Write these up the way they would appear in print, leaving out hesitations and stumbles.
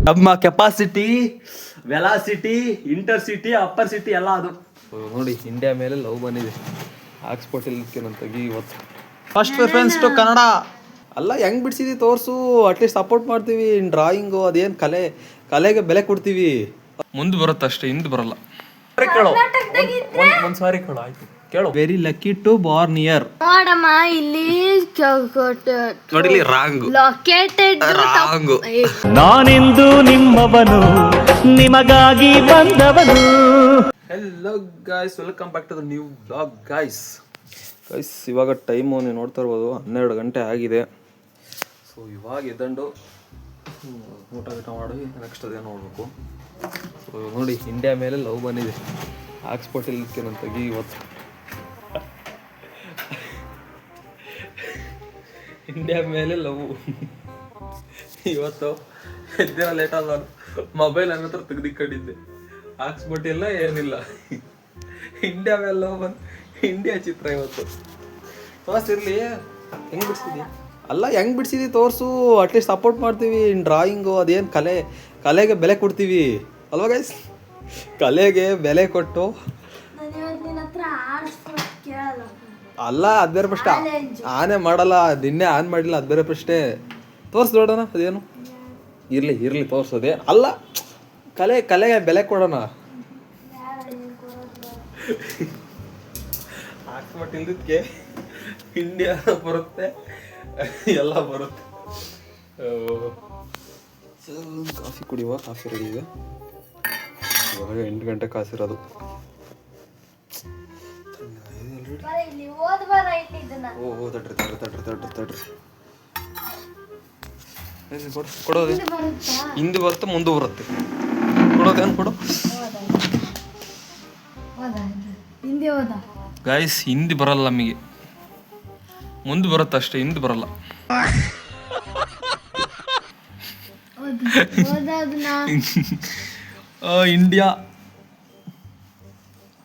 ನಮ್ಮ capacity, velocity, intercity, upper city ಎಲ್ಲ ಅದು ನೋಡಿ. ಇಂಡಿಯಾ ಮೇಲೆ ಲವ್ ಬಂದಿದೆ. ಆಕ್ಸ್ಪೋರ್ಟ್ ಇಲ್ಲಕ್ಕೇನಂತಾಗಿ ಇವತ್ತು ಫಸ್ಟ್ ಪ್ರಿಫರೆನ್ಸ್ ಟು ಕನ್ನಡ ಅಲ್ಲ. ಹೆಂಗ್ ಬಿಡ್ಸಿದಿ ತೋರ್ಸು, ಅಟ್ಲೀಸ್ಟ್ ಸಪೋರ್ಟ್ ಮಾಡ್ತೀವಿ. ಡ್ರಾಯಿಂಗು ಅದೇನು ಕಲೆಗೆ ಬೆಲೆ ಕೊಡ್ತೀವಿ. ಮುಂದೆ ಬರುತ್ತೆ ಅಷ್ಟೇ, ಹಿಂದೆ ಬರಲ್ಲ. ಕೇಳು ಒಂದು ಸಾರಿ ಕೇಳು, ಆಯ್ತು ಕೇಳು. Very lucky to born year. ನೋಡಮ್ಮ ಇಲ್ಲಿ ನೋಡಿ ರಾಂಗ್ ಲೊಕೇಟೆಡ್ ರಾಂಗ್. ನಾನೆಂದು ನಿಮ್ಮವನು, ನಿಮಗಾಗಿ ಬಂದವನು. Hello guys, welcome back to the new vlog guys. ಇವಾಗ ಟೈಮು ನೀವು ನೋಡ್ತಾ ಇರ್ಬೋದು 12 ಗಂಟೆ ಆಗಿದೆ. ಸೊ ಇವಾಗ ಎದ್ದಂಡು ಊಟ ಮಾಡಿ ನೆಕ್ಸ್ಟ್ ಅದೇ ನೋಡ್ಬೇಕು. ಸೊ ನೋಡಿ, ಇಂಡಿಯಾ ಮೇಲೆ ಲವ್ ಬಂದಿದೆ. ಆಕ್ಸ್ಪೋರ್ಟ್ ಇಲ್ಲಕ್ಕೇನಂತಾಗಿ ಇವತ್ತು ಇಂಡಿಯಾ ಮೇಲೆ ಲವ್ ಇವತ್ತು ಎದ್ದಿನ ಲೇಟ್ ಆದ. ಮೊಬೈಲ್ ನನ್ನ ಹತ್ರ ತೆಗ್ದಿಕೊಂಡಿದ್ದೆ, ಹಾಕ್ಸ್ಬಿಟ್ಟಿಲ್ಲ ಏನಿಲ್ಲ. ಇಂಡಿಯಾ ಮೇಲೆ ಲವ್ ಬಂದು ಇಂಡಿಯಾ ಚಿತ್ರ ಇವತ್ತು ತೋರಿಸಿರ್ಲಿ. ಹೆಂಗ್ ಬಿಡ್ಸಿದ್ಯಾ ಅಲ್ಲ, ಹೆಂಗ್ ಬಿಡ್ಸಿದಿ ತೋರಿಸು, ಅಟ್ಲೀಸ್ಟ್ ಸಪೋರ್ಟ್ ಮಾಡ್ತೀವಿ. ಡ್ರಾಯಿಂಗು ಅದೇನು ಕಲೆಗೆ ಬೆಲೆ ಕೊಡ್ತೀವಿ ಅಲ್ವಾ ಗೈಸ್? ಕಲೆಗೆ ಬೆಲೆ ಕೊಟ್ಟು ಅಲ್ಲ, ಅದು ಬೇರೆ ಪ್ರಶ್ನೆ. ಆನೆ ಮಾಡಲ್ಲ, ನಿನ್ನೆ ಆನ್ ಮಾಡಿಲ್ಲ, ಅದು ಬೇರೆ ಪ್ರಶ್ನೆ. ತೋರ್ಸಿ ನೋಡೋಣ ಅದೇನು. ಇರ್ಲಿ ತೋರ್ಸೋದೇ ಅಲ್ಲ, ಕಲೆಗೆ ಬೆಲೆ ಕೊಡೋಣ. ಹಾಕ್ಸ್ಬಿಟ್ಟು ಇಲ್ದಕ್ಕೆ ಇಂಡಿಯಾ ಬರುತ್ತೆ, ಎಲ್ಲ ಬರುತ್ತೆ. ಕಾಫಿ ಕುಡಿಯುವ, ಕಾಫಿ ರೆಡಿ ಇದೆ. ಇವಾಗ 8 ಗಂಟೆ ಕಾಸಿರೋದು. ಕೊಡೋದು ಹಿಂದೆ ಬರುತ್ತೆ, ಮುಂದೆ ಬರುತ್ತೆ. ಕೊಡೋದೇನು ಕೊಡು ಗಾಯ್ಸ್. ಹಿಂದಿ ಬರಲ್ಲ ನಮಗೆ, ಮುಂದೆ ಬರುತ್ತೆ ಅಷ್ಟೇ, ಹಿಂದೆ ಬರಲ್ಲ. ಇಂಡಿಯಾ,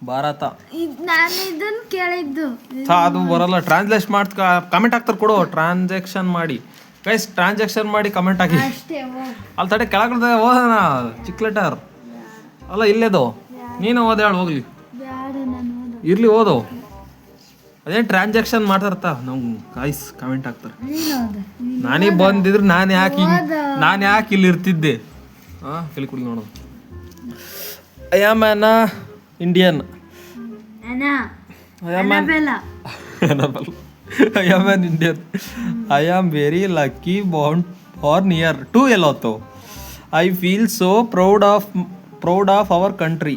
ಭಾರತ ಅದು ಬರಲ್ಲ. ಟ್ರಾನ್ಸ್ಲೇಟ್ ಮಾಡಿ ಕಮೆಂಟ್ ಹಾಕ್ತಾರೆ, ಕೊಡು. ಟ್ರಾನ್ಸಾಕ್ಷನ್ ಮಾಡಿ ಗೈಸ್, ಟ್ರಾನ್ಸಾಕ್ಷನ್ ಮಾಡಿ ಕಮೆಂಟ್ ಹಾಕಿ. ಅಲ್ಲಿ ತಡೆ ಕೆಳಗಡೆ ಓದೋಣ, ಚಿಕ್ಕ ಲೆಟರ್ ಅಲ್ಲ, ಇಲ್ಲೇದು. ನೀನು ಓದ ಹೇಳು, ಹೋಗ್ಲಿ ಇರ್ಲಿ, ಓದೋ. ಅದೇನು ಟ್ರಾನ್ಸಾಕ್ಷನ್ ಮಾಡ್ತಾರತ್ತ ನಾವು ಗಾಯ್ಸ್, ಕಮೆಂಟ್ ಹಾಕ್ತಾರೆ. ನಾನೇ ಬಂದಿದ್ರು ನಾನು ಯಾಕೆ ಇಲ್ಲಿ ಇರ್ತಿದ್ದೆ. ಕೇಳಿ ಕುಡಿ ನೋಡೋದು. I am on Indian. I am an Indian. I am very lucky born here. Too hello. I feel so proud of our country.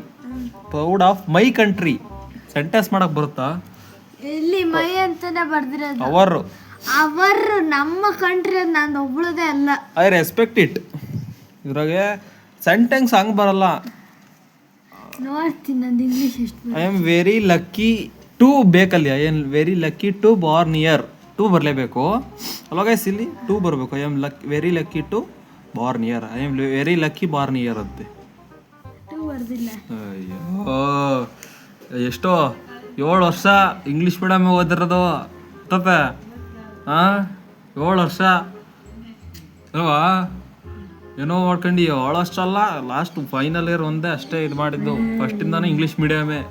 Proud of my country. Sentence ಮಾಡಕ್ ಬರುತ್ತಾ? ಇಲ್ಲಿ ಮೈ ಅಂತಾನೆ ಬರ್ದಿರೋದು. ಅವರು ನಮ್ಮ ಕಂಟ್ರಿ, ನಾನು ಒಬ್ಳದೇ ಅಲ್ಲ. I respect it. ಇದ್ರಾಗೆ ಸೆಂಟೆನ್ಸ್ ಹಂಗೆ ಬರಲ್ಲ. ನೋಡ್ತೀನಿ ನಂದು ಇಂಗ್ಲೀಷ್ ಎಷ್ಟು. I am very lucky to ಬೇಕಲ್ಲಿ. I am very lucky to born here. To ಬರಲೇಬೇಕು ಅಲ್ವಾ ಗೈಸ್? ಇಲ್ಲಿ ಟು ಬರಬೇಕು. I am very lucky to born here. I am very lucky born here ಅಂತೆ. ಅಯ್ಯೋ, ಎಷ್ಟೋ 7 ವರ್ಷ ಇಂಗ್ಲೀಷ್ ಮೀಡಿಯಮ್ ಓದಿರೋದು ತಪ್ಪ. 7 ವರ್ಷ ಅಲ್ವಾ? ಏನೋ ಮಾಡ್ಕೊಂಡು 7 ವರ್ಷ ಅಲ್ಲ, ಲಾಸ್ಟ್ ಫೈನಲ್ ಇಯರ್ ಒಂದೇ ಅಷ್ಟೇ ಇದು ಮಾಡಿದ್ದು. ಫಸ್ಟಿಂದಾನು ಇಂಗ್ಲೀಷ್ ಮೀಡಿಯಮೇ.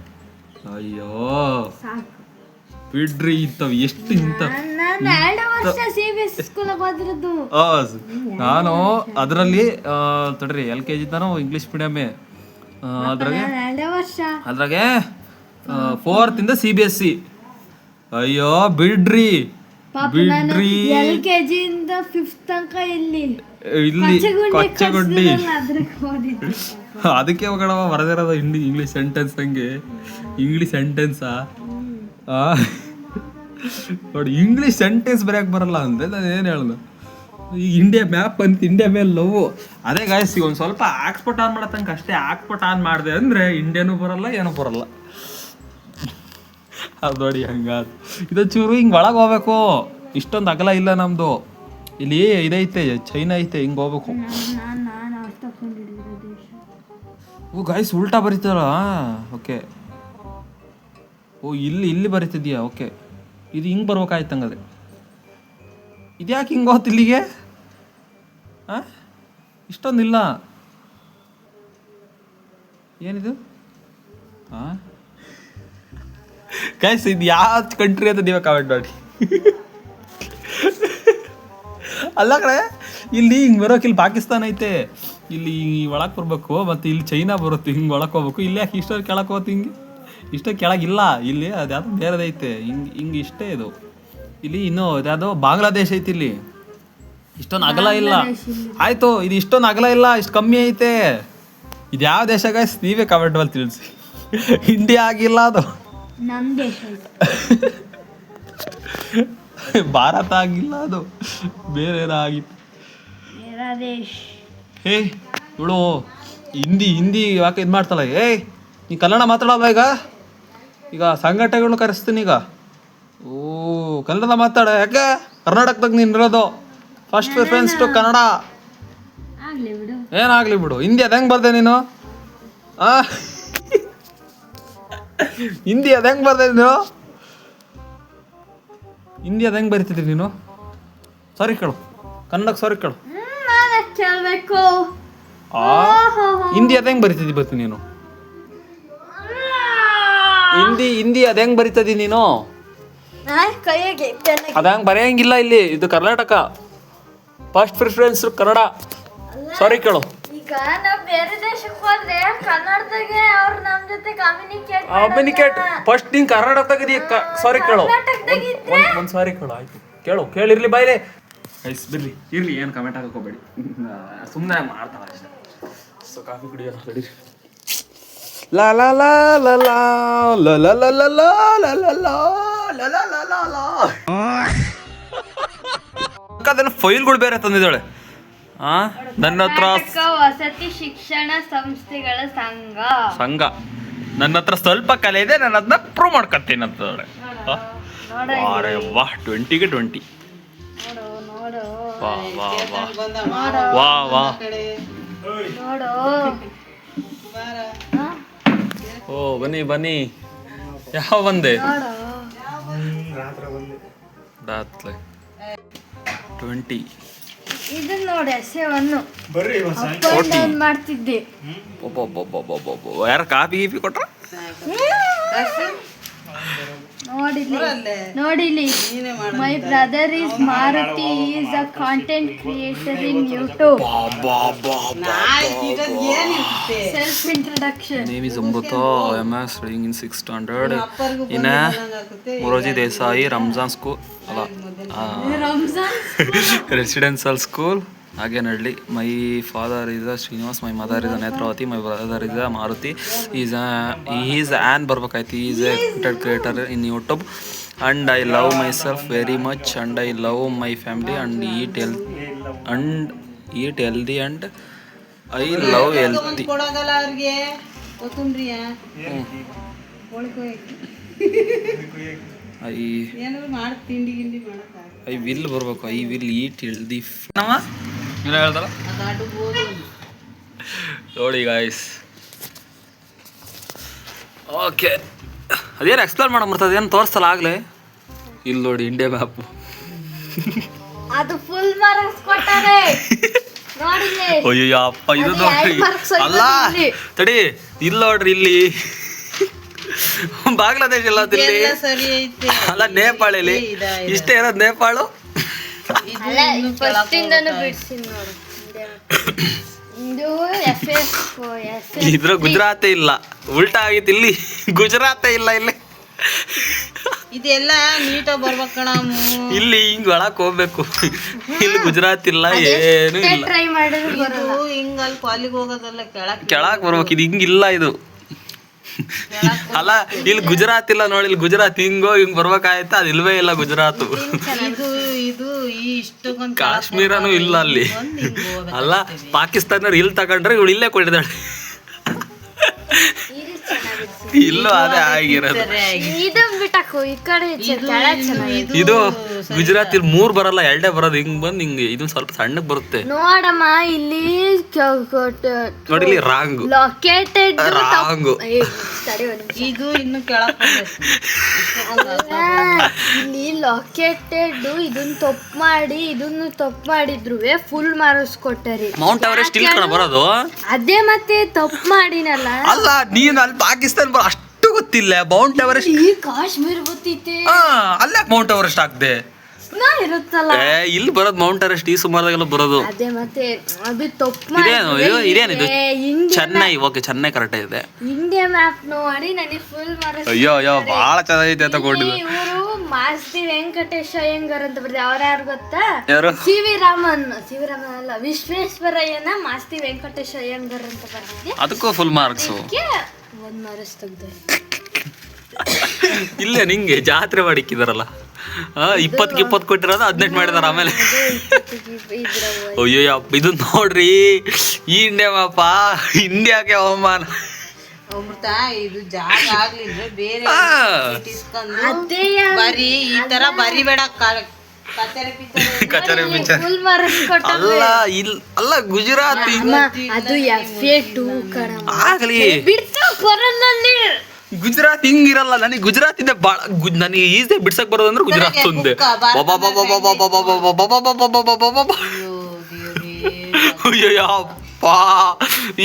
ಅಯ್ಯೋ ಬಿಡ್ರಿ, ಇಂಥವು ಎಷ್ಟು ನಾನು ಅದರಲ್ಲಿ ತಡ್ರಿ LKG ತಾನು ಇಂಗ್ಲೀಷ್ ಮೀಡಿಯಮೇ. ಅದ್ರಾಗೆ 4th ಇಂದ CBSE. ಅಯ್ಯೋ ಬಿಡ್ರಿ LKG ಇಂದ 5th ತನಕ ಇಲ್ಲಿ ಕೊಚ್ಚಗುಡ್ಡಿ. ಅದಕ್ಕೆ ಹೋಗೋಣವ ಬರದಿರೋದು ಇಂಗ್ಲೀಷ್ ಸೆಂಟೆನ್ಸ್. ಹಂಗೆ ಇಂಗ್ಲೀಷ್ ಸೆಂಟೆನ್ಸಾ ನೋಡಿ, ಇಂಗ್ಲೀಷ್ ಸೆಂಟೆನ್ಸ್ ಬರೆಯಕ್ಕೆ ಬರಲ್ಲ ಅಂದ್ರೆ ನಾನು ಏನು ಹೇಳ್ದೆ. ಈಗ ಇಂಡಿಯಾ ಮ್ಯಾಪ್ ಅಂತ ಇಂಡಿಯಾ ಮೇಲೆ ಲವ್. ಅದೇ ಗಾಯ್ಸ್, ಈಗ ಒಂದು ಸ್ವಲ್ಪ ಆಕ್ಸ್ಪೋರ್ಟ್ ಆನ್ ಮಾಡೋ ತನಕ ಅಷ್ಟೇ. ಆಕ್ಸ್ಪೋರ್ಟ್ ಆನ್ ಮಾಡಿದೆ ಅಂದರೆ ಇಂಡಿಯಾನೂ ಬರಲ್ಲ, ಏನೂ ಬರಲ್ಲ. ಅದು ನೋಡಿ ಹಂಗಾದ. ಇದು ಚೂರು ಹಿಂಗೆ ಒಳಗೆ ಹೋಗ್ಬೇಕು. ಇಷ್ಟೊಂದು ಅಗಲ ಇಲ್ಲ ನಮ್ಮದು. ಇಲ್ಲಿ ಇದೈತೆ, ಚೈನಾ ಐತೆ, ಹಿಂಗೆ ಹೋಗ್ಬೇಕು. ಓ ಗಾಯ್ಸ್, ಉಲ್ಟಾ ಬರೀತಾರ. ಓಕೆ, ಓ ಇಲ್ಲಿ ಬರೀತಿದ್ಯಾ? ಓಕೆ, ಇದು ಹಿಂಗೆ ಬರ್ಬೇಕಾಯ್ತು ಹಂಗಾದ್ರೆ. ಇದ್ಯಾಕೆ ಹಿಂಗೆ ಹೋತ್ ಇಲ್ಲಿಗೆ? ಹಾಂ, ಇಷ್ಟೊಂದಿಲ್ಲ. ಏನಿದು? ಹಾಂ ಗೈಸ್, ಇದು ಯಾವ ಕಂಟ್ರಿ ಅಂತ ನೀವೇ ಕಾಮೆಂಟ್ ಮಾಡಿ. ಅಲ್ಲ ಕಡೆ ಇಲ್ಲಿ ಹಿಂಗೆ ಬರೋಕೆ ಇಲ್ಲಿ ಪಾಕಿಸ್ತಾನ ಐತೆ, ಇಲ್ಲಿ ಒಳಗೆ ಬರ್ಬೇಕು, ಮತ್ತು ಇಲ್ಲಿ ಚೈನಾ ಬರುತ್ತೆ, ಹಿಂಗೆ ಒಳಗೆ ಹೋಗ್ಬೇಕು. ಇಲ್ಲಿ ಯಾಕೆ ಇಷ್ಟೊಂದು ಕೆಳಗೆ ಹೋಗುತ್ತೆ? ಹಿಂಗೆ ಇಷ್ಟ ಕೆಳಗಿಲ್ಲ ಇಲ್ಲಿ, ಅದ್ಯಾವುದೋ ಬೇರೆದೈತೆ. ಹಿಂಗೆ ಇಷ್ಟೇ ಇದು. ಇಲ್ಲಿ ಇನ್ನೂ ಅದ್ಯಾವುದೋ ಬಾಂಗ್ಲಾದೇಶ ಐತಿ. ಇಲ್ಲಿ ಇಷ್ಟೊಂದು ಅಗಲ ಇಲ್ಲ. ಆಯಿತು, ಇದು ಇಷ್ಟೊಂದು ಅಗಲ ಇಲ್ಲ, ಇಷ್ಟು ಕಮ್ಮಿ ಐತೆ. ಇದು ಯಾವ ದೇಶ ಗೈಸ್? ನೀವೇ ಕಾಮೆಂಟ್ ಮಾಡಿ ತಿಳಿಸಿ. ಇಂಡಿಯಾ ಆಗಿಲ್ಲ ಅದು, ನಮ್ಮ ದೇಶ ಭಾರತ ಆಗಿಲ್ಲ ಅದು, ಬೇರೆ ಆಗಿತ್ತು. ಹೇ ಇವಳು ಹಿಂದಿ ಯಾಕೆ ಇದು ಮಾಡ್ತಾಳ? ನೀ ಕನ್ನಡ ಮಾತಾಡಲ್ಲ ಈಗ ಸಂಘಟನೆಗಳು ಕರೆಸ್ತೀನಿ ಈಗ. ಓ ಕನ್ನಡ ಮಾತಾಡ, ಯಾಕೆ ಕರ್ನಾಟಕದಾಗ ನೀನು ಇರೋದು? First preference to Kannada. ಆಗ್ಲಿ ಬಿಡು. ಏನಾಗಲಿ ಬಿಡು. ಹಿಂದಿ ಅದು ಹೆಂಗೆ ಬರ್ದೆ ನೀನು? ಹಿಂದಿ ಅದು ಹೆಂಗೆ ಬರ್ದೆ ನೀನು? ಹಿಂದಿ ಅದು ಹೆಂಗೆ ಬರಿತಿದ್ರಿ ನೀನು? ಸಾರಿ ಕೇಳು, ಕನ್ನಡಕ್ಕೆ ಸಾರಿ ಕೇಳು. ನಾನು ಕೇಳಬೇಕು. ಹಿಂದಿ ಅದು ಹೆಂಗೆ ಬರಿತಿದ್ದಿ ಬರ್ತೀನಿ ನೀನು? ಹಿಂದಿ ಅದು ಹೆಂಗೆ ಬರಿತದಿ ನೀನು? ಕೈಯಾಗೆ ಅದು ಹೆಂಗೆ ಬರೆಯಂಗಿಲ್ಲ ಇಲ್ಲಿ. ಇದು ಕರ್ನಾಟಕ, ಫಸ್ಟ್ ಪ್ರಿಫರೆನ್ಸ್ ಕನ್ನಡ. ಸಾರಿ ಕೇಳು. ಈಗ ನಾವು ಬೇರೆ ದೇಶಕ್ಕೆ ಹೋದ್ರೆ ಕನ್ನಡದಾಗೆ ಅವ್ರು ನಮ್ಮ ಜೊತೆ ಕಮ್ಯುನಿಕೇಟ್ ಫಸ್ಟ್ ನೀನು ಕರ್ನಾಟಕದಾಗ ಸಾರಿ ಕೇಳು. ಒಂದು ಸಾರಿ ಕೇಳು. ಆಯ್ತು ಕೇಳಿರ್ಲಿ ಬಾಯ್ಲೆ. ಐಸ್ ಬಿರ್ರಿ ಇರ್ಲಿ, ಏನು ಕಮೆಂಟ್ ಹಾಕಕ್ಕೆ ಹೋಗ್ಬೇಡಿ, ಸುಮ್ಮನೆ ಮಾಡ್ತಾಳೆ ಅಷ್ಟೇ. ಸೊ ಕಾಫಿ ಕುಡಿಯೋಣ ನಡೀರಿ. ಲಾ ಲಾ ಲಾ ಲಾ ಲಾ ಲಾ ಲಾ ಲಾ ಲಾ ಲಾ ಲಾ ಲಾ ಲಾ ಲಾ ಲಾ ಲಾ ಲಾ. ಅದನ್ನು ಫೈಲ್ಗಳು ಬೇರೆ ತಂದಿದ್ದಾಳೆ. ನನ್ನ ಹತ್ರ ವಸತಿ ಶಿಕ್ಷಣ ಸಂಸ್ಥೆಗಳ ಸಂಘ. ನನ್ನ ಹತ್ರ ಸ್ವಲ್ಪ ಕಲೆ ಇದೆ, ನಾನು ಅದನ್ನ ಪ್ರೂವ್ ಮಾಡ್ಕೊತೀನಿ ಅಂತಂದ್ರೆ. ಅರೆ ವಾಹ್, 20ಗೆ 20. ವಾ ವಾ ವಾ ವಾ ವಾ. ಓ ಬನ್ನಿ. ಯಾವ ಬಂದೆ? ರಾತ್ರಿ 20. ಇದನ್ನ ನೋಡಿ, ಎಸೆವನ್ನು ಮಾಡ್ತಿದ್ದೆ. ಯಾರ ಕಾಫಿ ಗೀಪಿ ಕೊಟ್ರ? ನೋಡಿಲಿ my brother is Maruti, is a content creator in YouTube. Self introduction. Name is Amrita. I am studying in 6th standard in Moraji Desai Ramzan School. Residential school, Hagenadli. My father is a Srinivas, my mother is a Netravati, my brother is a Maruti. He is an Barbakaiti. He is a content creator in YouTube, and I love myself very much, and I love my family, and eat healthy, and I love healthy. I will ಬರ್ಬೇಕು. I will eat healthy. ಏನೋ ಹೇಳ್ತಾರ ನೋಡಿ guys. Okay, ಅದೇನು explain ಮಾಡಬರ್ತದೆ, ಏನು ತೋರಿಸ್ತಲ್ಲ ಆಗಲೇ. ಇಲ್ಲಿ ನೋಡಿ ಇಂಡಿಯಾ ಮ್ಯಾಪು. ಅದು ಫುಲ್ ಮಾರ್ಕ್ಸ್ ಕೊಟ್ಟಾರೆ. ಅಯ್ಯೋ ಅಪ್ಪ, ಇದು ನೋಡ್ರಿ. ಅಲ್ಲ ತಡಿ, ಇಲ್ಲಿ ನೋಡ್ರಿ, ಇಲ್ಲಿ ಬಾಂಗ್ಲಾದೇಶ ಎಲ್ಲ ಅಲ್ಲ, ನೇಪಾಳ. ಇಲ್ಲಿ ಇಷ್ಟೇ ಇರೋದು ನೇಪಾಳು. ಇದ್ರ ಗುಜರಾತೇ ಇಲ್ಲ, ಉಲ್ಟಾ ಆಗಿತ್ತು. ಇಲ್ಲಿ ಗುಜರಾತೇ ಇಲ್ಲ. ಇಲ್ಲಿ ಇದೆಲ್ಲ ನೀಟಾಗಿ ಬರ್ಬೇಕಣ. ಇಲ್ಲಿ ಹಿಂಗ್ ಒಳಕ್ ಹೋಗ್ಬೇಕು. ಇಲ್ಲಿ ಗುಜರಾತ್ ಇಲ್ಲ, ಏನು ಇಲ್ಲ. ಹಿಂಗ ಅಲ್ಲಿ ಪಾಲಿಗೆ ಹೋಗೋದಲ್ಲ, ಕೆಳಕ್ ಬರ್ಬೇಕು. ಇದು ಹಿಂಗಿಲ್ಲ ಇದು. ಅಲ್ಲ, ಇಲ್ಲಿ ಗುಜರಾತ್ ಇಲ್ಲ ನೋಡಿ. ಇಲ್ಲಿ ಗುಜರಾತ್ ಹಿಂಗ್ ಬರ್ಬೇಕಾಯ್ತ, ಅದು ಇಲ್ವೇ ಇಲ್ಲ ಗುಜರಾತ್. ಕಾಶ್ಮೀರನೂ ಇಲ್ಲ ಅಲ್ಲಿ. ಅಲ್ಲ, ಪಾಕಿಸ್ತಾನ ಇಲ್ಲಿ ತಗೊಂಡ್ರೆ ಇವಳು ಇಲ್ಲೇ ಕೊಟ್ಟಿದ್ದಾಳೆ. ಇಲ್ಲೂ ಅದೇ ಆಗಿರೋದು. ಇದನ್ ಬಿಟ್ಟಾಕು ಈ ಕಡೆ ಚೆನ್ನಾಗಿದೆ. ಇದು ಗುಜರಾತಿ 3 ಬರಲ್ಲ 2 ಬರೋದು. ಹಿಂಗ್ ಬಂದ್ ಹಿಂಗೆ ಇದೊಂದು ಸ್ವಲ್ಪ ಸಣ್ಣಗ್ ಬರುತ್ತೆ ನೋಡಮ್ಮ ಇಲ್ಲಿ ನೋಡಿ. ಇಲ್ಲಿ ರಾಂಗು ಲೊಕೇಟೆಡ್ ರಾಂಗು ಇದು ಇನ್ನು ಕೆಳಕ್ ಇಲ್ಲಿ ಲೊಕೇಟೆಡ್ ಇದನ್ನ ತಪ್ಪು ಮಾಡಿದ್ರು ಫುಲ್ ಮಾರ್ಕ್ಸ್ ಕೊಟ್ಟರಿ. ಮೌಂಟ್ ಎವರೆಸ್ಟ್ ಇಲ್ಲಿ ಕಣ ಬರೋದು. ಅದೇ ಮತ್ತೆ ತಪ್ಪು ಮಾಡಿನಲ್ಲ. ಅಲ್ಲ ನೀನು ಅಲ್ಲಿ ಪಾಕಿಸ್ತಾನ ಅಷ್ಟು ಗೊತ್ತಿಲ್ಲ. ಮೌಂಟ್ ಎವರೆಸ್ಟ್ ಈ ಕಾಶ್ಮೀರ್ ಗೊತ್ತೈತೆ. ಅಲ್ಲೇ ಮೌಂಟ್ ಎವರೆಸ್ಟ್ ಆಗ್ದೆ ಇರುತ್ತಲ್ಲ ಇಲ್ಲಿ ಬರೋದು. ಮೌಂಟ್ ಎವರೆಸ್ಟ್ ಈ ಸುಮಾರದಾಗೆಲ್ಲ ಬರೋದು. ಅದೇ ಮತ್ತೆ ಅದು ತಪ್ಪು ಇದೇನಿದು ಚೆನ್ನೈ. ಓಕೆ ಚೆನ್ನೈ ಕರೆಕ್ಟ್ ಇದೆ. ಇಂಡಿಯಾ ಮ್ಯಾಪ್ ನೋಡಿ ನನಗೆ ಫುಲ್ ಮಾರ್ಕ್ಸ್. ಅಯ್ಯೋ ಬಹಳ ಚೆನ್ನಾಗೈತೆ ತಗೊಂಡಿದ್ದು. ಇವರು ಮಾಸ್ತಿ ವೆಂಕಟೇಶ ಅಯ್ಯಂಗಾರ್ ಅಂತ ಬರ್ತಾರೆ. ಅವ್ರ ಯಾರು ಗೊತ್ತಾ? ಯಾರು? ಸಿ ವಿ ರಾಮನ್ ಅಲ್ಲ, ವಿಶ್ವೇಶ್ವರಯ್ಯನ ಮಾಸ್ತಿ ವೆಂಕಟೇಶ ಅಯ್ಯಂಗಾರ್ ಅಂತ ಬರ್ತಿದ್ದೆ. ಅದಕ್ಕೂ ಫುಲ್ ಮಾರ್ಕ್ಸ್. 1 ಮಾರ್ಕ್ಸ್ ತೆಗ್ದೆ. ಇಲ್ಲೇ ನಿಂಗೆ ಜಾತ್ರೆ ಮಾಡಿಕ್ಕಿದಾರಲ್ಲ 20 ಕೊಟ್ಟಿರೋದು 18 ಮಾಡಿದಾರ. ಆಮೇಲೆ ಅಯ್ಯೋ ಇದು ನೋಡ್ರಿ ಈ ಇಂಡಿಯಾಗೆ ಅವಮಾನ. ಅಮೃತ ಇದು ಜಾಗ ಆಗ್ಲಿದ್ರೆ ಬೇರೆ ಇಸ್ಕೊಂಡು ಅದೇ ಬರೀ ಈ ತರ ಬರಿಬೇಡ. ಕಚೇರಿ ಪಿಕ್ಚರ್ ಫುಲ್ ಮಾರ್ಕ್ಸ್ ಕೊಟ್ಟ. ಅಲ್ಲ ಗುಜರಾತ್ ಅದು FA2 ಆಗ್ಲಿ. ಬಿಡ್ತು ಕೊರಲಲ್ಲಿ. ಗುಜರಾತ್ ಹಿಂಗಿರಲ್ಲ. ನನಗೆ ಗುಜರಾತ್ ಇಂದ ನನಗೆ ಈಸಿ ಬಿಡ್ಸಕ್ ಬರೋದು ಅಂದ್ರೆ ಗುಜರಾತ್ ಒಂದೇ.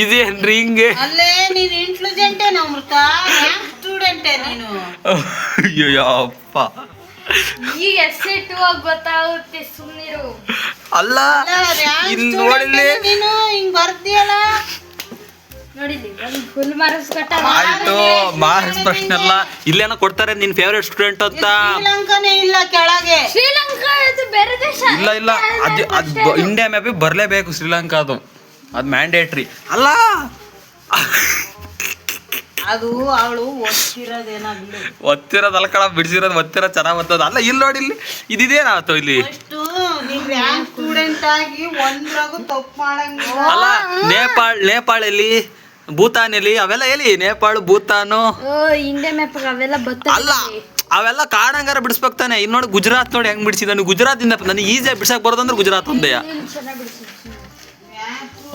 ಇದೇನ್ರಿ ಹಿಂಗೆ? ಅಲ್ಲೇ ನೀನ್ ಇಂಟೆಲಿಜೆಂಟೇ ಅಮೃತ, ಸ್ಟೂಡೆಂಟೇ ನೀನು. ಅಯ್ಯಪ್ಪ ಈಗ FA2 ಗೊತ್ತಾಗುತ್ತೆ ಸುಮ್ಮನಿರು. ಅಲ್ಲ ಇಲ್ಲಿ ನೋಡಿಲ್ಲಿ ನೀನು ಹಿಂಗ್ ಬರ್ದಿಯಲ್ಲ. ನೋಡಿಲಿ ಫುಲ್ ಮಾರ್ಕ್ಸ್ ಕೊಟ್ಟ. ಆಯ್ತು ಮಾರ್ಕ್ಸ್ ಪ್ರಶ್ನೆ ಅಲ್ಲ. ಇಲ್ಲೇನೋ ಕೊಡ್ತಾರೆ ನಿನ್ ಫೇವ್ರೆಟ್ ಸ್ಟೂಡೆಂಟ್ ಅಂತ. ಶ್ರೀಲಂಕಾನೇ ಇಲ್ಲ ಕೆಳಗೆ. ಶ್ರೀಲಂಕಾ ಇದು ಬೇರೆ ದೇಶ. ಇಲ್ಲ ಅದು ಇಂಡಿಯಾ ಮ್ಯಾಪಿಗೆ ಬರಲೇಬೇಕು ಶ್ರೀಲಂಕಾ. ಅದು ಮ್ಯಾಂಡೇಟ್ರಿ ಅಲ್ಲ. ಅದು ಅವಳು ಒತ್ತಿರೋದೇನಾಗ್ಲಿ ಒತ್ತಿರೋದಲ್ಲ ಕಣ, ಬಿಡಿಸಿರೋದು ಒತ್ತಿರೋ ಚೆನ್ನಾಗ್ ಬರ್ತದ. ಅಲ್ಲ ಇಲ್ಲಿ ನೋಡಿ ಇಲ್ಲಿ ಇದೇನಾಯ್ತು ಇಲ್ಲಿ. ಫಸ್ಟ್ ನೀನ್ ರ್ಯಾಂಕ್ ಸ್ಟೂಡೆಂಟ್ ಆಗಿ ಒಂದ್ರಾಗೂ ತಪ್ಪು ಮಾಡಂಗಿಲ್ಲ. ಅಲ್ಲ ನೇಪಾಳ ಎಲ್ಲಿ, ಭೂತಾನ್ ಎಲ್ಲಿ, ಅವೆಲ್ಲ ಎಲ್ಲಿ? ನೇಪಾಳ ಭೂತಾನು ಇಂಡಿಯಾ ಮ್ಯಾಪ್ ಅವೆಲ್ಲ ಅಲ್ಲ, ಅವೆಲ್ಲ ಕಾಡಂಗಾರ ಬಿಡಿಸ್ಬೇಕು ತಾನೆ. ಇನ್ನು ನೋಡಿ ಗುಜರಾತ್ ನೋಡಿ ಹೆಂಗ್ ಬಿಡಿಸಿದ. ಗುಜರಾತ್ ಇಂದ ನನಗೆ ಈಸಿಯಾಗಿ ಬಿಡ್ಸಕ್ ಬರೋದಂದ್ರೆ ಗುಜರಾತ್ ಒಂದೇ.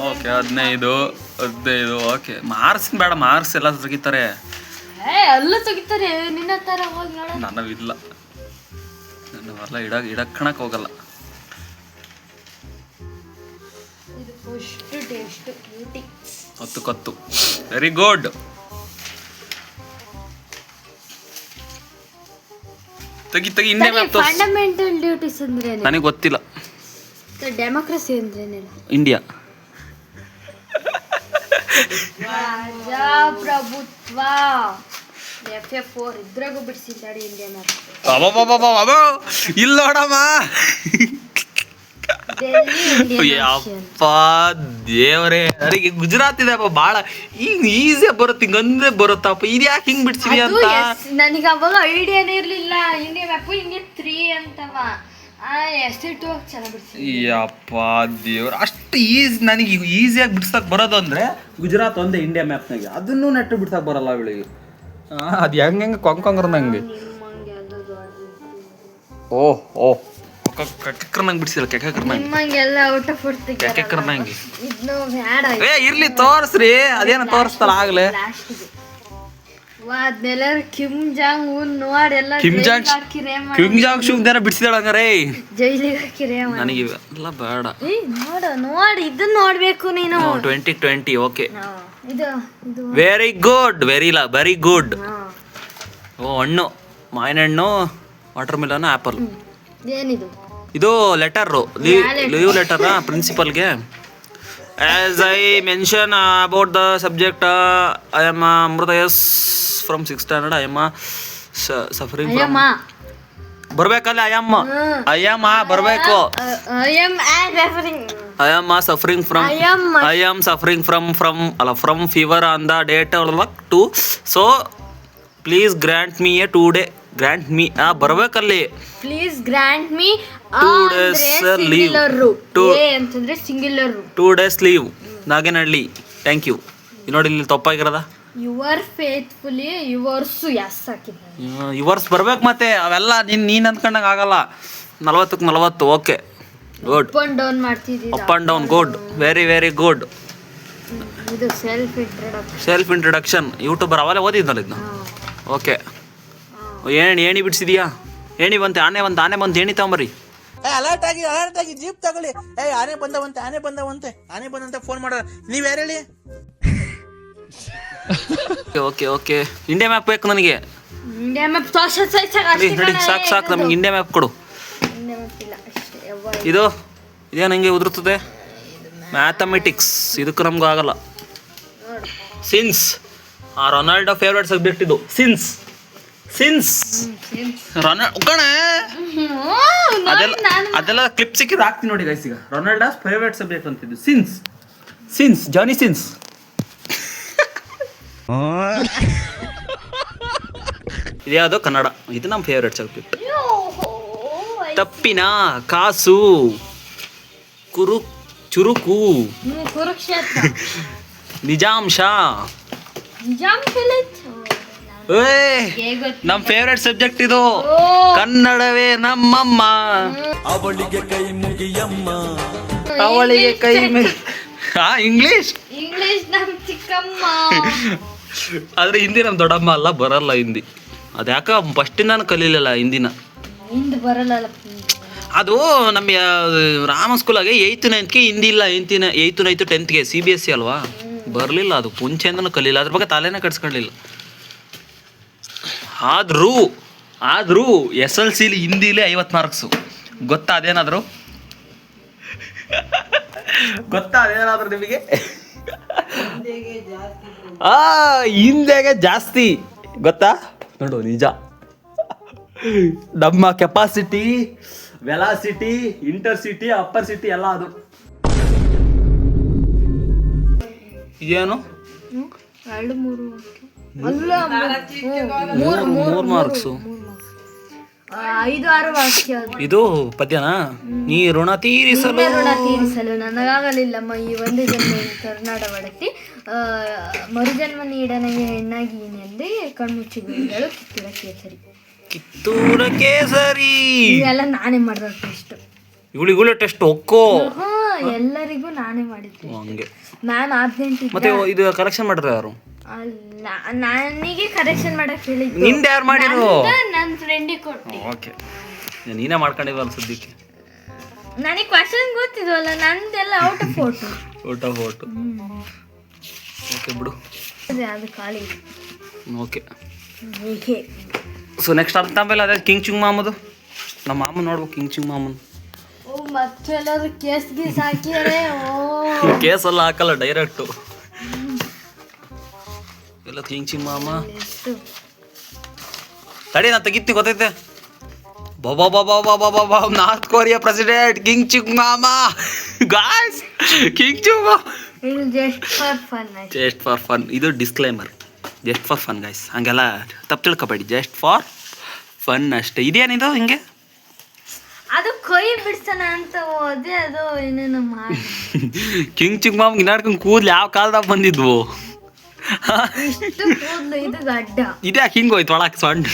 Okay 15 okay. ಮಾರ್ಕ್ಸ್ ಬೇಡ, ಮಾರ್ಕ್ಸ್ ಎಲ್ಲ ತೆಗಿತಾರೆ. ಎಲ್ಲ ತೆಗಿತಾರೆ. ನಿನ್ನ ತರ ಹೋಗಿ ನೋಡ. ನನವಿಲ್ಲ, ನನ್ನವೆಲ್ಲ ಇಡಕ್ಕಣಕ್ ಹೋಗಲ್ಲ. ಇದು first test beauty 10 very good. ತೆಗಿ ಇಂಡಿಯಾ ಮ್ಯಾಪ್ ತೋರಿಸು. ಫಂಡಮೆಂಟಲ್ ಡ್ಯೂಟೀಸ್ ಅಂದ್ರೆ ನನಗೆ ಗೊತ್ತಿಲ್ಲ. ಡೆಮೋಕ್ರಸಿ ಅಂದ್ರೆ ಇಂಡಿಯಾ ಪ್ರಜಾಪ್ರಭುತ್ವ. FA4 ಇದ್ರಾಗೂ ಬಿಡಿಸಿದ್ದಾಡಿ India map. ಇಲ್ಲ ನೋಡಮ್ಮ. ಅಪ್ಪ ದೇವರೇ, ನನಗೆ ಗುಜರಾತ್ ಇದೆ ಅಪ್ಪ ಭಾಳ ಈಗ ಈಸಿಯಾಗಿ ಬರುತ್ತೆ. ಹಿಂಗಂದ್ರೆ ಬರುತ್ತಪ್ಪ. ಇದು ಯಾಕೆ ಹಿಂಗ್ ಬಿಡ್ಸಿದ್ಯಾ ಅಂತ ನನಗೆ ಅವಾಗ ಐಡಿಯಾನೇ ಇರ್ಲಿಲ್ಲ. ಇಂಡಿಯಾ ಮ್ಯಾಪ್ ಇಂಡಿಯಾ 3 ಅಂತವ. FA2 ಚೆನ್ನಾಗಿ ಬಿಡಿಸಿ. ಅಪ್ಪ ದೇವ್ರ, ಅಷ್ಟು ನನಗೆ ಈಸಿಯಾಗಿ ಬಿಡ್ಸಕ್ ಬರೋದು ಅಂದ್ರೆ ಗುಜರಾತ್ ಒಂದೇ ಇಂಡಿಯಾ ಮ್ಯಾಪ್ನಾಗೆ. ಅದನ್ನು ನೆಟ್ಟು ಬಿಡ್ಸಕ್ ಬರಲ್ಲ ಅವಳಿಗೆ. ಅದು ಹೆಂಗೆ ಕೊಂಕಂಗ್ರಂಗೆ. ಓಹ್ ಕೆಕ್ಕರ್ನಂಗೆ ಬಿಡಿಸಿಲ್ಲ. ನಿಮ್ಮಂಗೆಲ್ಲ ಔಟ್ ಆಫ್ ಫುಡ್ ಕೆಕ್ಕರ್ನಂಗೆ. ಇದನ್ನು ಬ್ಯಾಡ. ಇರ್ಲಿ ತೋರಿಸ್ರಿ. ಅದೇನೋ ತೋರಿಸ್ತಾರ ಆಗ್ಲೇ. ಅದನ್ನೆಲ್ಲ ಕಿಮ್ ಜಾಂಗ್ ಉನ್ ನೋಡಿ ಎಲ್ಲ ಕಿಮ್ ಜಾಂಗ್ ಶೂನ್ ಬಿಡಿಸಿದಾಳ ಹಂಗಾರೆ ಜೈಲಿಗೆ ಹಾಕಿರೇ. ನನಗೆ ಎಲ್ಲ ಬೇಡ. ನೋಡಿ ಇದನ್ನ ನೋಡ್ಬೇಕು ನೀನು. 2020 ಓಕೆ. ಇದು ವೆರಿ ಗುಡ್. Very good. ಹಣ್ಣು, ಮಾವಿನ ಹಣ್ಣು, ವಾಟರ್ ಮೆಲನ್, ಆಪಲ್. ಏನಿದು? ಇದು ಲೆಟರು, ಲೀವ್ ಲೆಟರ್ ಪ್ರಿನ್ಸಿಪಲ್ಗೆ. As I mention about the subject, I am Amrita S from 6th standard. I am suffering from. ಬರ್ಬೇಕಲ್ಲ ಐ ಆಮ್ ಬರ್ಬೇಕು. I am suffering from fever on the date 2. So please grant me a 2 day. Grant me ಬರ್ಬೇಕಲ್ಲಿ. Please grant me 2 days leave. 2 days leave. Naganahalli. Thank you. ನೋಡಿ ಇಲ್ಲಿ ತಪ್ಪಾಗಿರೋದ. Your faithfully yours S ಹಾಕಿದ್ದಾರೆ. Yours ಬರ್ಬೇಕು ಮತ್ತೆ ಅವೆಲ್ಲ ನೀನ್ ಅಂದ್ಕೊಂಡಂಗೆ ಆಗಲ್ಲ. 40ಕ್ಕೆ 40. Okay good. Up and down ಮಾಡ್ತಿದ್ದೀರಾ. Up and down good, very very good. ಇದು ಸೆಲ್ಫ್ ಇಂಟ್ರೊಡಕ್ಷನ್ ಯೂಟ್ಯೂಬರ್ ಅವೆಲ್ಲ ಓದಿದ್ನಲ್ಲ ಇದನ್ನ. ಓಕೆ ಏಣಿ ಬಿಡಿಸಿದ್ಯಾ? ಏಣಿ ಬಂತೆ, ಆನೆ ಬಂತು, ಏಣಿ ತಗೊಂಬರ್ರಿ. ಅಲರ್ಟ್ ಆಗಿ ಜೀಪ್ ತಗೊಳ್ಳಿ. ಆನೆ ಬಂದಂತೆ ಫೋನ್ ಮಾಡೋ. ನೀವ್ ಯಾರು ಹೇಳಿ? ಓಕೆ ಓಕೆ ಇಂಡಿಯಾ ಮ್ಯಾಪ್ ಬೇಕು ನನಗೆ. ಇಂಡಿಯಾ ಮ್ಯಾಪ್ ಸಾಕು ನಮ್ಗೆ ಇಂಡಿಯಾ ಮ್ಯಾಪ್ ಕೊಡು. ಇದೇನು ಹಂಗೆ ಉದುರುತ್ತದೆ? ಮ್ಯಾಥಮೆಟಿಕ್ಸ್ ಇದಕ್ಕೆ ನಮ್ಗೆ ಆಗಲ್ಲ. ಸಿನ್ಸ್ ರೊನಾಲ್ಡೋ ಫೇವ್ರೇಟ್ ಸಬ್ಜೆಕ್ಟ್ ಇದು. ಸಿನ್ಸ್ ಅದೆಲ್ಲ ಕ್ಲಿಪ್ ಸಿಕ್ಕಿದ್ರೆ ಹಾಕ್ತೀನಿ ನೋಡಿ ಗೈಸ್. ಈಗ ರೊನಾಲ್ಡೋ ಫೇವ್ರೇಟ್ ಸಬ್ಜೆಕ್ಟ್ ಅಂತಿದ್ದು ಸಿನ್ಸ್ ಜಾನಿ ಸಿನ್ಸ್. ಇದ್ಯಾವುದೋ ಕನ್ನಡ, ಇದು ನಮ್ಮ ಫೇವ್ರೇಟ್ ಸಬ್ಜೆಕ್ಟ್. ತಪ್ಪಿನ ಕಾಸು ಚುರುಕು ಕುರುಕ್ಷೇತ್ರ ನಿಜಾಂಶ. ನಮ್ ಫೇವ್ರೇಟ್ ಸಬ್ಜೆಕ್ಟ್ ಇದು. ಕನ್ನಡವೇ ನಮ್ಮಮ್ಮ, ಅವಳಿಗೆ ಕೈ ಮುಗಿಯಮ್ಮ. ಇಂಗ್ಲಿಷ್ ನಮ್ ಚಿಕ್ಕಮ್ಮ. ಆದ್ರೆ ಹಿಂದಿ ನಮ್ ದೊಡ್ಡಮ್ಮ ಅಲ್ಲ, ಬರಲ್ಲ ಹಿಂದಿ. ಅದ್ಯಾಕ ಫಸ್ಟಿಂದಾನು ಕಲೀಲಿಲ್ಲ ಹಿಂದಿನ. ಬರಲ್ಲ ಅದು ನಮ್ಮ ರಾಮ ಸ್ಕೂಲಾಗೆ 8th 9th ಹಿಂದಿ ಇಲ್ಲ. 8th 9th 10th CBSE ಅಲ್ವಾ, ಬರಲಿಲ್ಲ. ಅದು ಮುಂಚೆಯಿಂದನೂ ಕಲೀಲಿಲ್ಲ, ಅದ್ರ ಬಗ್ಗೆ ತಲೆನೇ ಕಟ್ಸ್ಕೊಳ್ಳಿಲ್ಲ. ಆದ್ರೂ SLC ಹಿಂದಿಲೇ 50 ಮಾರ್ಕ್ಸು. ಗೊತ್ತಾ ಅದೇನಾದ್ರು ನಿಮಗೆ? ಹಿಂದೆಗೆ ಜಾಸ್ತಿ ಗೊತ್ತಾ? ನೋಡು ನಿಜ. ನಮ್ಮ capacity, velocity, intercity, upper city ಎಲ್ಲ ಅದು. ಇದೇನು 3 ಮಾರ್ಕ್ಸು. 5-6 ವಾಕ್ಯ. ಇದು ಪದ್ಯನಾ? ನೀ ಋಣ ತೀರಿಸಲು ನನಗಾಗಲಿಲ್ಲಮ್ಮ ಈ ಒಂದು ಜನ್ಮ ಕರ್ನಾಟಕ ಒಡತಿ ಮರುಜನ್ಮ ನೀಡನಿಗೆ ಹೆಣ್ಣಾಗಿ ಎಂದೇ ಕಣ್ಮುಚ್ಚಿಗಳು ಕಿತ್ತೂರ ಕೇಸರಿ. ಇವೆಲ್ಲ ನಾನೇ ಮಾಡಿದ ಟೆಸ್ಟ್. ಇವಳಿಗೂ ಟೆಸ್ಟ್ ಒಕ್ಕೋ ಎಲ್ಲರಿಗೂ ನಾನೇ ಮಾಡಿದ್ದೆ. ಹಂಗೆ ಮ್ಯಾಮ್ ಆಬ್ಸೆಂಟ್. ಮತ್ತೆ ಇದು ಕರೆಕ್ಷನ್ ಮಾಡಿದ್ರೆ ಯಾರು? ನನಗೆ ಕರೆಕ್ಷನ್ ಮಾಡಕ್ ಹೇಳಿದ್ದು. ನಿಂದ ಯಾರು ಮಾಡಿದ್ರು? ನನ್ನ ಫ್ರೆಂಡಿಗೆ ಕೊಟ್ಟು. ಓಕೆ ನೀನೇ ಮಾಡ್ಕೊಂಡಿದ್ವಲ್ಲ ಸದ್ಯಕ್ಕೆ. ನನಗೆ ಕ್ವಶನ್ ಗೊತ್ತಿದ್ವಲ್ಲ, ನಂದೆಲ್ಲ ಔಟ್ ಆಫ್ ಫೋಟೋ. ಓಕೆ ಬಿಡು, ಅದು ಖಾಲಿ. ಓಕೆ ಸೊ ನೆಕ್ಸ್ಟ್ ಅರ್ಥ ಆಮೇಲೆ ಅದೇ ಕಿಂಗ್ ಚಿಂಗ್ ಮಾಮದು. ನಮ್ಮ ಮಾಮನ್ ನೋಡ್ಬೇಕು, ಕಿಂಗ್ ಚಿಂಗ್ ಮಾಮನ್. ಮತ್ತೆಲ್ಲರೂ ಕೇಸ್ ಗೀಸ್ ಹಾಕಿದರೆ ಕೇಸೆಲ್ಲ ಹಾಕಲ್ಲ, ಡೈರೆಕ್ಟು ಎಲ್ಲ ಕಿಂಗ್ ಚಿಂಗ್ ಮಾಮ. ತಡಿ ನಾ ತೆಗಿತ್ತಿ ಗೊತ್ತೈತೆ. ಬಾಬಾ North Korea president king Ching ಮಾಮ. ಗಾಯ್ಸ್ ಕಿಂಗ್ ಚಿಂಗ್ ಮಾಮ ಜಸ್ಟ್ ಫಾರ್ ಫನ್. ಇದು disclaimer, just for fun guys. ಹಂಗೆಲ್ಲ ತಪ್ಪು ತಿಳ್ಕೊಬೇಡಿ, ಜಸ್ಟ್ ಫಾರ್ ಫನ್ ಅಷ್ಟೇ. ಇದೇನಿದು ಹಿಂಗೆ? ಅದು ಕೊಯ್ ಬಿಡ್ಸೋಣ ಅಂತ ಹೋದೆ, ಅದು ಏನೇನೋ ಮಾಡಿ. ಕಿಂಗ್ ಚಿಂಗ್ ಮಾಮ್ ಗಿನಾಡ್ಕೊಂಡು ಕೂದ್ಲು ಯಾವ ಕಾಲದಾಗ ಬಂದಿದ್ವು? ಇಷ್ಟು ಕೂದ್ಲು, ಇದು ಗಡ್ಡ. ಇದ್ಯಾಕೆ ಹಿಂಗೆ ಹೋಯ್ತು ಒಳಕ್ಕೆ ಸಣ್ಣ?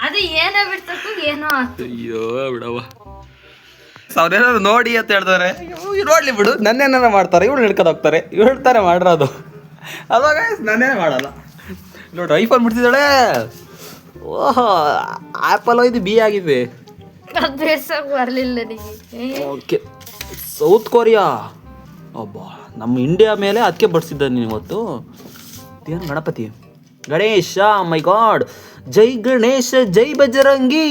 ಅದು ಏನೋ ಬಿಡ್ಸಕ್ಕೂ ಏನೋ ಆಯ್ತು. ಅಯ್ಯೋ ಬಿಡವ, ಅವ್ರೇನಾದ್ರು ನೋಡಿ ಅಂತ ಹೇಳ್ತಾರೆ. ನೋಡ್ಲಿ ಬಿಡು, ನನ್ನೇನಾರ ಮಾಡ್ತಾರೆ, ಇವಳು ಹಿಡ್ಕೊಂಡು ಹೋಗ್ತಾರೆ, ಹೇಳ್ತಾರೆ ಮಾಡಿರೋದು. ಅವಾಗ ನಾನೇ ಮಾಡಲ್ಲ. ನೋಡಿ ಐಫೋನ್ ಬಿಡ್ತಿದ್ದಾಳೆ. ಓಹೋ ಆ್ಯಪಲ್ ಇದು ಬಿ ಆಗಿದೆ. ಬರಲಿಲ್ಲ ಓಕೆ ಸೌತ್ ಕೊರಿಯಾ. ಒಬ್ಬ ನಮ್ಮ ಇಂಡಿಯಾ ಮೇಲೆ ಅದಕ್ಕೆ ಬಡಿಸಿದ್ದ ನೀನು ಇವತ್ತು. ಏನು ಗಣಪತಿ ಗಣೇಶ, ಮೈ ಗಾಡ್, ಜೈ ಗಣೇಶ ಜೈ ಬಜರಂಗಿ.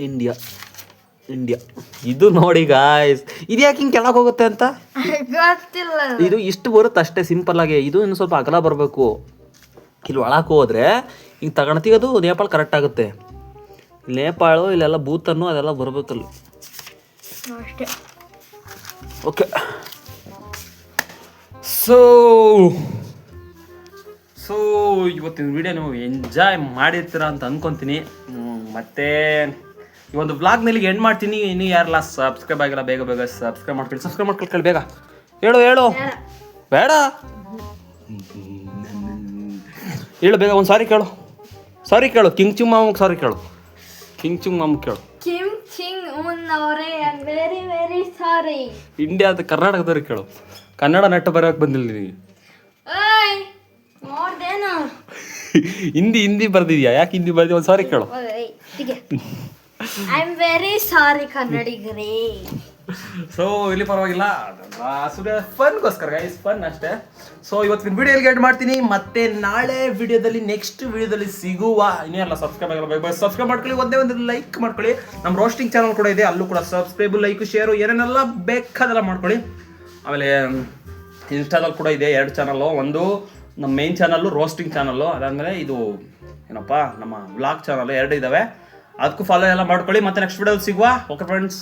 ಇಂಡಿಯಾ ಇದು ನೋಡಿ ಗಾಯ್ಸ್, ಇದು ಯಾಕೆ ಹಿಂಗೆ ಕೆಳಗೆ ಹೋಗುತ್ತೆ ಅಂತ ಗೊತ್ತಿಲ್ಲ. ಇದು ಇಷ್ಟು ಬರುತ್ತೆ ಅಷ್ಟೇ, ಸಿಂಪಲ್ ಆಗಿ. ಇದು ಇನ್ನು ಸ್ವಲ್ಪ ಅಗಲ ಬರಬೇಕು. ಇಲ್ಲಿ ಒಳಕ್ಕೆ ಹೋದ್ರೆ ಹಿಂಗೆ ತಗೊಳ್ತೀವಿ, ಅದು ನೇಪಾಳ ಕರೆಕ್ಟ್ ಆಗುತ್ತೆ. ನೇಪಾಳು ಇಲ್ಲೆಲ್ಲ ಭೂತನ್ನು ಅದೆಲ್ಲ ಬರಬೇಕಲ್ಲಿ ಅಷ್ಟೇ. ಓಕೆ ಸೊ ಇವತ್ತಿನ ವಿಡಿಯೋ ನೀವು ಎಂಜಾಯ್ ಮಾಡಿರ್ತೀರ ಅಂತ ಅನ್ಕೊತೀನಿ. ಮತ್ತೆ ಈ ಒಂದು ವ್ಲಾಗ್ನಲ್ಲಿ ಎಂಡ್ ಮಾಡ್ತೀನಿ. ಇನ್ನು ಯಾರೆಲ್ಲ ಸಬ್ಸ್ಕ್ರೈಬ್ ಆಗಿಲ್ಲ ಬೇಗ ಸಬ್ಸ್ಕ್ರೈಬ್ ಮಾಡ್ಕೊಳ್ಳಿ ಬೇಗ. ಹೇಳು ಬೇಡ ಹೇಳು ಬೇಗ ಒಂದು ಸಾರಿ ಕೇಳು. ಸಾರಿ ಕೇಳು, ಕಿಂಗ್ ಚಿಂಗ್ ಮಾಮಗ್ ಸಾರಿ ಕೇಳು. ಕಿಂಗ್ ಚಿಂಗ್ ಮಾಮಗ್ ಕೇಳು. ಕಿಮ್ ಚಿಂಗ್ ಉನ್ ಅವರೇ I am very very sorry. ಇಂಡಿಯಾದ ಕರ್ನಾಟಕದವ್ರಿಗೆ ಕೇಳು. ಕನ್ನಡ ನೆಟ್ಟ ಬರೋಕೆ ಬಂದಿಲ್ಲ ನಿನಗೆ. ಓಯ್ ನೋಡ್ದೇನು ಹಿಂದಿ ಬರ್ದಿದ್ಯಾ? ಯಾಕೆ ಹಿಂದಿ ಬರ್ದಿ? ಒಂದು ಸಾರಿ ಕೇಳು. ಐ ಆಮ್ ವೆರಿ ಸಾರಿ ಕನ್ನಡಿಗರೇ. ಸೊ ಇಲ್ಲಿ ಪರವಾಗಿಲ್ಲ, ಫನ್ಗೋಸ್ಕರ ಗೈಸ್, ಫನ್ ಅಷ್ಟೇ. ಸೊ ಇವತ್ತಿನ ವಿಡಿಯೋ ಎಲ್ಲಿಗೆ ಮಾಡ್ತೀನಿ, ಮತ್ತೆ ನಾಳೆ ವಿಡಿಯೋದಲ್ಲಿ ನೆಕ್ಸ್ಟ್ ವಿಡಿಯೋದಲ್ಲಿ ಸಿಗುವ. ಇನ್ನೇನಲ್ಲ ಸಬ್ಸ್ಕ್ರೈಬ್ ಆಗಲ್ಲ, ಸಬ್ಸ್ಕ್ರೈಬ್ ಮಾಡ್ಕೊಳ್ಳಿ, ಒಂದೇ ಒಂದು ಲೈಕ್ ಮಾಡ್ಕೊಳ್ಳಿ. ನಮ್ಮ ರೋಸ್ಟಿಂಗ್ ಚಾನಲ್ ಕೂಡ ಇದೆ, ಅಲ್ಲೂ ಕೂಡ ಸಬ್ಸ್ಕ್ರೈಬ್, ಲೈಕ್, ಶೇರು ಏನೇನೆಲ್ಲ ಬೇಕಾದೆಲ್ಲ ಮಾಡ್ಕೊಳ್ಳಿ. ಆಮೇಲೆ ಇನ್ಸ್ಟಾದಲ್ಲಿ ಕೂಡ ಇದೆ 2 ಚಾನಲ್ಲು, ಒಂದು ನಮ್ಮ ಮೇನ್ ಚಾನಲ್ಲು ರೋಸ್ಟಿಂಗ್ ಚಾನಲ್ಲು, ಅದಾದಮೇಲೆ ಇದು ಏನಪ್ಪ ನಮ್ಮ ವ್ಲಾಗ್ ಚಾನಲ್, 2 ಇದ್ದಾವೆ. ಅದಕ್ಕೂ ಫಾಲೋ ಎಲ್ಲ ಮಾಡ್ಕೊಳ್ಳಿ. ಮತ್ತೆ ನೆಕ್ಸ್ಟ್ ವಿಡಿಯೋದಲ್ಲಿ ಸಿಗುವ. Okay friends.